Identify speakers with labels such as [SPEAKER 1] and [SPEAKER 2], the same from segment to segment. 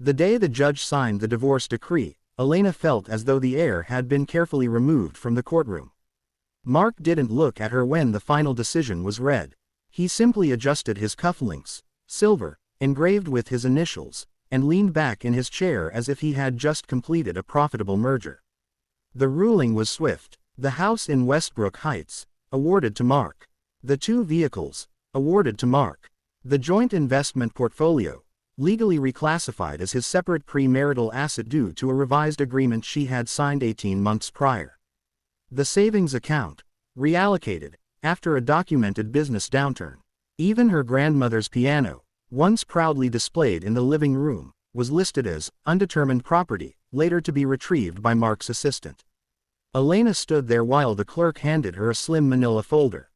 [SPEAKER 1] The day the judge signed the divorce decree, Elena felt as though the air had been carefully removed from the courtroom. Mark didn't look at her when the final decision was read. He simply adjusted his cufflinks, silver, engraved with his initials, and leaned back in his chair as if he had just completed a profitable merger. The ruling was swift. The house in Westbrook Heights, awarded to Mark. The 2 vehicles, awarded to Mark. The joint investment portfolio, legally reclassified as his separate premarital asset due to a revised agreement she had signed 18 months prior. The savings account, reallocated, after a documented business downturn. Even her grandmother's piano, once proudly displayed in the living room, was listed as undetermined property, later to be retrieved by Mark's assistant. Elena stood there while the clerk handed her a slim manila folder.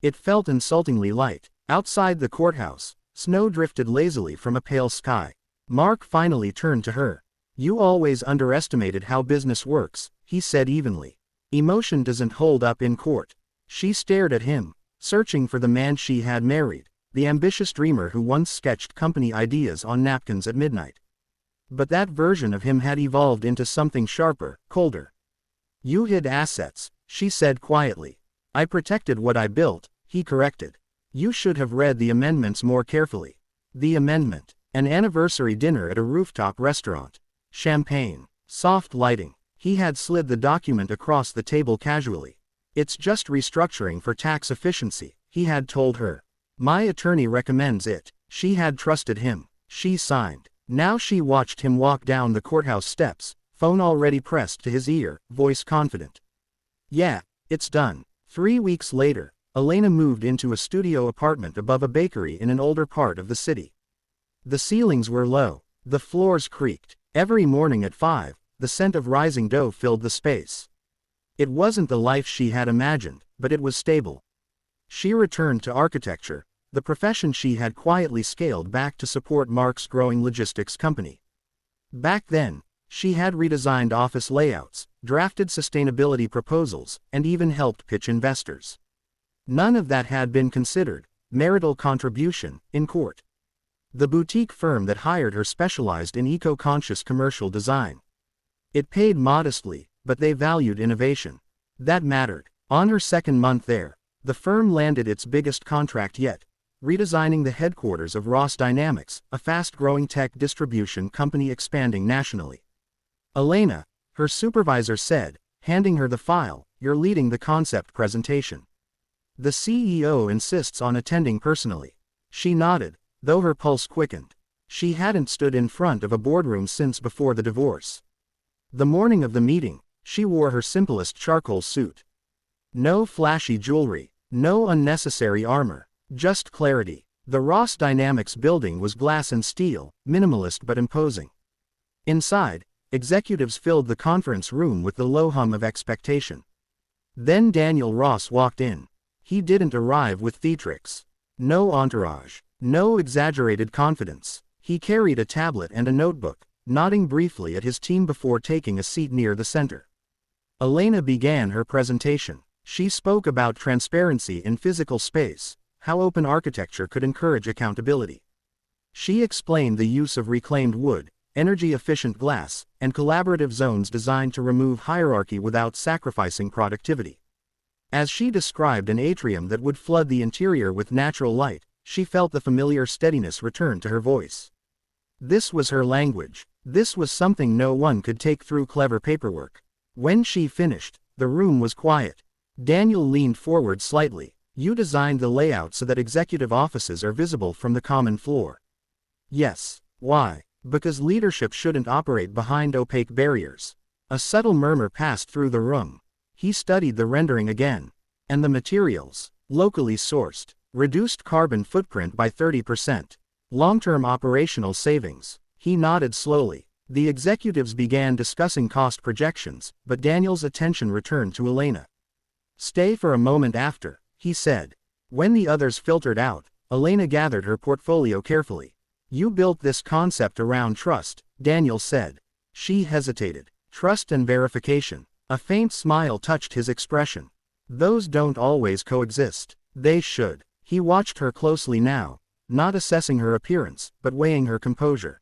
[SPEAKER 1] It felt insultingly light. Outside the courthouse, snow drifted lazily from a pale sky. Mark finally turned to her. "You always underestimated how business works," he said evenly. "Emotion doesn't hold up in court." She stared at him, searching for the man she had married, the ambitious dreamer who once sketched company ideas on napkins at midnight. But that version of him had evolved into something sharper, colder. "You hid assets," she said quietly. "I protected what I built," he corrected. "You should have read the amendments more carefully." The amendment. An anniversary dinner at a rooftop restaurant. Champagne. Soft lighting. He had slid the document across the table casually. "It's just restructuring for tax efficiency," he had told her. "My attorney recommends it." She had trusted him. She signed. Now she watched him walk down the courthouse steps, phone already pressed to his ear, voice confident. "Yeah, it's done." 3 weeks later, Elena moved into a studio apartment above a bakery in an older part of the city. The ceilings were low. The floors creaked. Every morning at 5, the scent of rising dough filled the space. It wasn't the life she had imagined, but it was stable. She returned to architecture, the profession she had quietly scaled back to support Mark's growing logistics company. Back then, she had redesigned office layouts, drafted sustainability proposals, and even helped pitch investors. None of that had been considered marital contribution in court. The boutique firm that hired her specialized in eco-conscious commercial design. It paid modestly, but they valued innovation. That mattered. On her second month there, the firm landed its biggest contract yet, redesigning the headquarters of Ross Dynamics, a fast-growing tech distribution company expanding nationally. "Elena," her supervisor said, handing her the file, "you're leading the concept presentation. The CEO insists on attending personally." She nodded, though her pulse quickened. She hadn't stood in front of a boardroom since before the divorce. The morning of the meeting, she wore her simplest charcoal suit. No flashy jewelry, no unnecessary armor, just clarity. The Ross Dynamics building was glass and steel, minimalist but imposing. Inside, executives filled the conference room with the low hum of expectation. Then Daniel Ross walked in. He didn't arrive with theatrics. No entourage. No exaggerated confidence. He carried a tablet and a notebook, nodding briefly at his team before taking a seat near the center. Elena began her presentation. She spoke about transparency in physical space, how open architecture could encourage accountability. She explained the use of reclaimed wood, energy-efficient glass, and collaborative zones designed to remove hierarchy without sacrificing productivity. As she described an atrium that would flood the interior with natural light, she felt the familiar steadiness return to her voice. This was her language. This was something no one could take through clever paperwork. When she finished, the room was quiet. Daniel leaned forward slightly. "You designed the layout so that executive offices are visible from the common floor." "Yes." "Why?" "Because leadership shouldn't operate behind opaque barriers." A subtle murmur passed through the room. He studied the rendering again. "And the materials, locally sourced, reduced carbon footprint by 30%. Long-term operational savings." He nodded slowly. The executives began discussing cost projections, but Daniel's attention returned to Elena. "Stay for a moment after," he said. When the others filtered out, Elena gathered her portfolio carefully. "You built this concept around trust," Daniel said. She hesitated. "Trust and verification." A faint smile touched his expression. "Those don't always coexist." "They should." He watched her closely now, not assessing her appearance, but weighing her composure.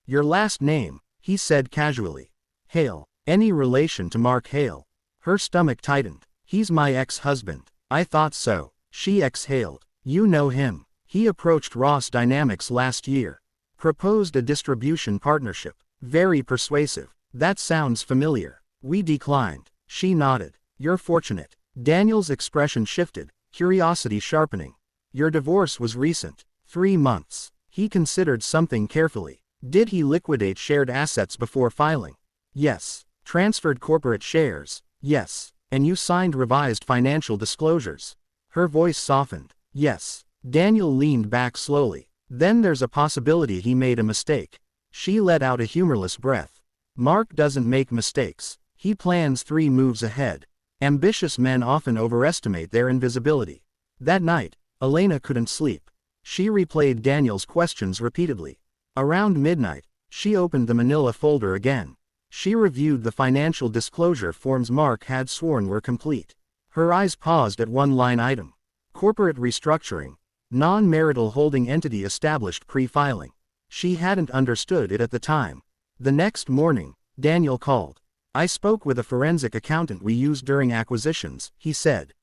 [SPEAKER 1] Your last name, he said casually. Hale. Any relation to Mark Hale? Her stomach tightened. He's my ex-husband. I thought so. She exhaled. You know him. He approached Ross Dynamics last year. Proposed a distribution partnership. Very persuasive. That sounds familiar. We declined. She nodded. You're fortunate. Daniel's expression shifted, curiosity sharpening. Your divorce was recent. 3 months. He considered something carefully. Did he liquidate shared assets before filing? Yes. Transferred corporate shares? Yes. And you signed revised financial disclosures? Her voice softened. Yes. Daniel leaned back slowly. Then there's a possibility he made a mistake. She let out a humorless breath. Mark doesn't make mistakes. He plans 3 moves ahead. Ambitious men often overestimate their invisibility. That night, Elena couldn't sleep. She replayed Daniel's questions repeatedly. Around midnight, she opened the manila folder again. She reviewed the financial disclosure forms Mark had sworn were complete. Her eyes paused at one line item. Corporate restructuring. Non-marital holding entity established pre-filing. She hadn't understood it at the time. The next morning, Daniel called. I spoke with a forensic accountant we used during acquisitions, he said.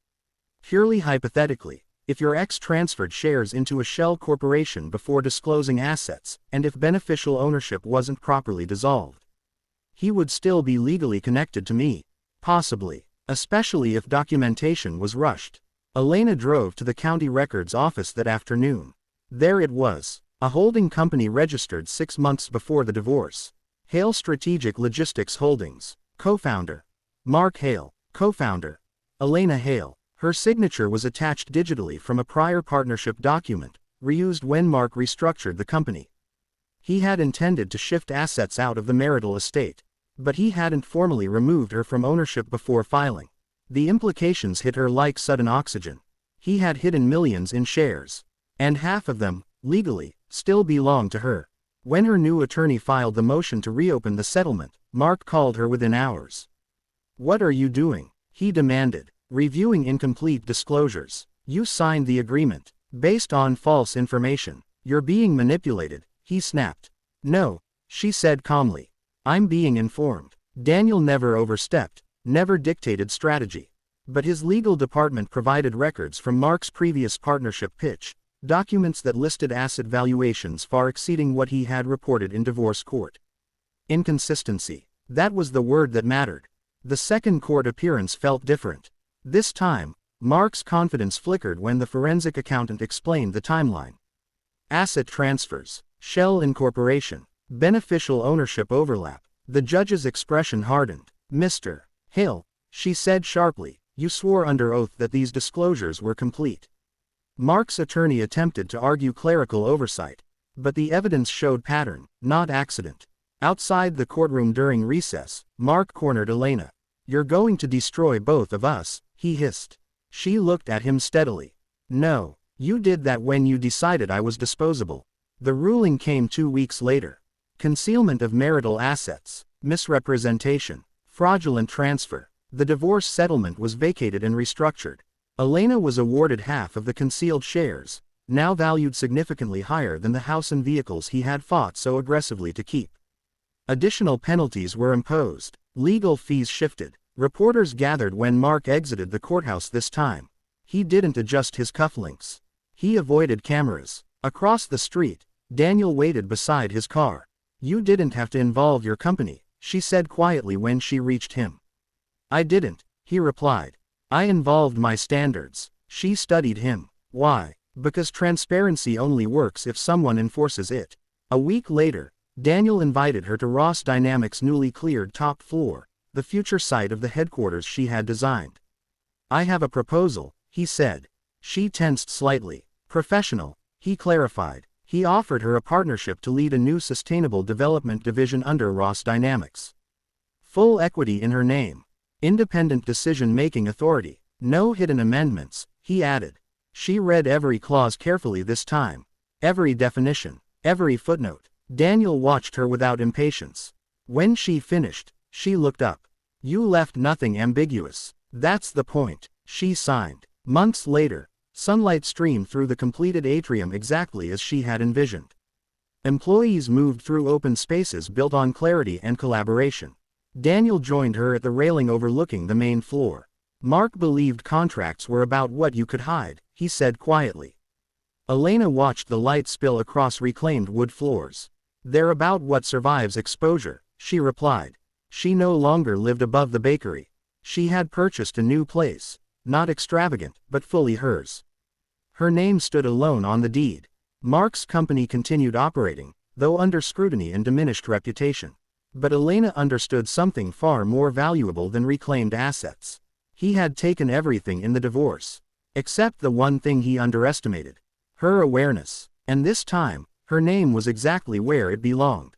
[SPEAKER 1] Purely hypothetically, if your ex transferred shares into a shell corporation before disclosing assets, and if beneficial ownership wasn't properly dissolved, he would still be legally connected to me. Possibly. Especially if documentation was rushed. Elena drove to the county records office that afternoon. There it was. A holding company registered 6 months before the divorce. Hale Strategic Logistics Holdings. Co-founder. Mark Hale. Co-founder. Elena Hale. Her signature was attached digitally from a prior partnership document, reused when Mark restructured the company. He had intended to shift assets out of the marital estate, but he hadn't formally removed her from ownership before filing. The implications hit her like sudden oxygen. He had hidden millions in shares, and half of them, legally, still belonged to her. When her new attorney filed the motion to reopen the settlement, Mark called her within hours. What are you doing? He demanded. Reviewing incomplete disclosures. You signed the agreement. Based on false information. You're being manipulated, he snapped. No, she said calmly. I'm being informed. Daniel never overstepped, never dictated strategy. But his legal department provided records from Mark's previous partnership pitch. Documents that listed asset valuations far exceeding what he had reported in divorce court. Inconsistency. That was the word that mattered. The second court appearance felt different. This time, Mark's confidence flickered when the forensic accountant explained the timeline. Asset transfers, shell incorporation, beneficial ownership overlap. The judge's expression hardened. Mr. Hale, she said sharply, you swore under oath that these disclosures were complete. Mark's attorney attempted to argue clerical oversight, but the evidence showed pattern, not accident. Outside the courtroom during recess, Mark cornered Elena. You're going to destroy both of us, he hissed. She looked at him steadily. No, you did that when you decided I was disposable. The ruling came 2 weeks later. Concealment of marital assets, misrepresentation, fraudulent transfer. The divorce settlement was vacated and restructured. Elena was awarded half of the concealed shares, now valued significantly higher than the house and vehicles he had fought so aggressively to keep. Additional penalties were imposed. Legal fees shifted. Reporters gathered when Mark exited the courthouse this time. He didn't adjust his cufflinks. He avoided cameras. Across the street, Daniel waited beside his car. You didn't have to involve your company, she said quietly when she reached him. I didn't, he replied. I involved my standards. She studied him. Why? Because transparency only works if someone enforces it. A week later, Daniel invited her to Ross Dynamics' newly cleared top floor, the future site of the headquarters she had designed. I have a proposal, he said. She tensed slightly. Professional, he clarified. He offered her a partnership to lead a new sustainable development division under Ross Dynamics. Full equity in her name. Independent decision-making authority. No hidden amendments, he added. She read every clause carefully this time. Every definition. Every footnote. Daniel watched her without impatience. When she finished, she looked up. You left nothing ambiguous. That's the point. She signed. Months later, sunlight streamed through the completed atrium exactly as she had envisioned. Employees moved through open spaces built on clarity and collaboration. Daniel joined her at the railing overlooking the main floor. Mark believed contracts were about what you could hide, he said quietly. Elena watched the light spill across reclaimed wood floors. They're about what survives exposure, she replied. She no longer lived above the bakery. She had purchased a new place, not extravagant, but fully hers. Her name stood alone on the deed. Mark's company continued operating, though under scrutiny and diminished reputation. But Elena understood something far more valuable than reclaimed assets. He had taken everything in the divorce. Except the one thing he underestimated. Her awareness. And this time, her name was exactly where it belonged.